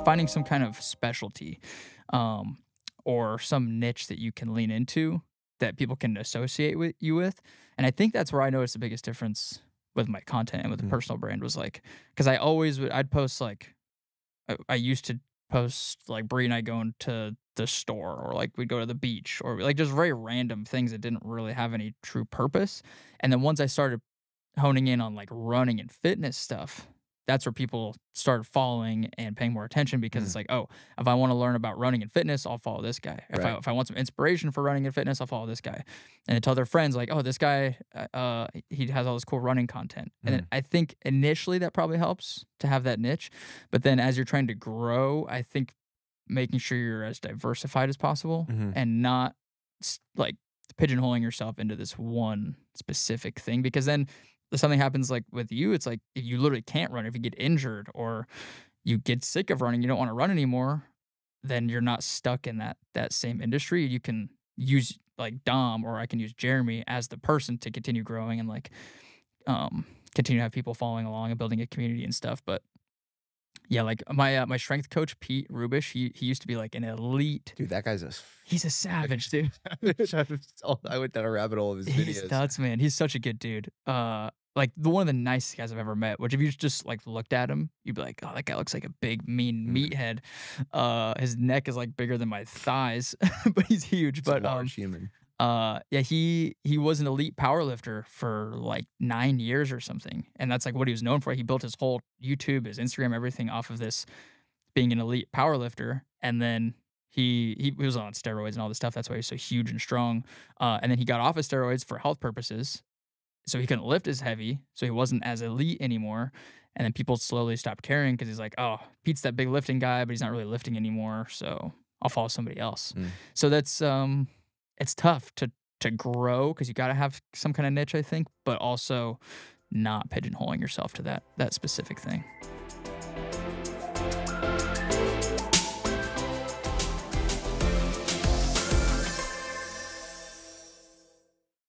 finding some kind of specialty, um, or some niche that you can lean into that people can associate with you with. And I think that's where I noticed the biggest difference with my content and with the Mm, personal brand was like, because I always would, I'd post like, I used to post like Bree and I going to the store, or like we'd go to the beach, or like just very random things that didn't really have any true purpose. And then once I started honing in on like running and fitness stuff, that's where people started following and paying more attention, because it's mm, like, oh, if I want to learn about running and fitness, I'll follow this guy. right. If I want some inspiration for running and fitness, I'll follow this guy. And they tell their friends like, oh, this guy, he has all this cool running content. And then Mm, I think initially that probably helps to have that niche, but then as you're trying to grow, I think making sure you're as diversified as possible mhm, and not like pigeonholing yourself into this one specific thing, because then if something happens like with you, it's like if you literally can't run, if you get injured or you get sick of running, you don't want to run anymore, then you're not stuck in that same industry. You can use like Dom, or I can use Jeremy as the person to continue growing and like um continue to have people following along and building a community and stuff. But yeah, like my strength coach Pete Rubish, he used to be like an elite. dude, that guy's He's a savage, dude. I went down a rabbit hole of his He's videos. nuts, man. He's such a good dude. Like the one of the nicest guys I've ever met. Which if you just like looked at him, you'd be like, "Oh, that guy looks like a big mean Mm, meathead." His neck is like bigger than my thighs, but he's huge. he's a But large human. yeah, he was an elite power lifter for like 9 years or something, and that's like what he was known for. He built his whole YouTube, his Instagram, everything off of this being an elite power lifter, and then he was on steroids and all this stuff. That's why he's so huge and strong. And then he got off of steroids for health purposes, so he couldn't lift as heavy, so he wasn't as elite anymore. And then people slowly stopped caring because he's like, "Oh, Pete's that big lifting guy, but he's not really lifting anymore, so I'll follow somebody else." Mm. So that's it's tough to grow because you got to have some kind of niche, I think, but also not pigeonholing yourself to that specific thing.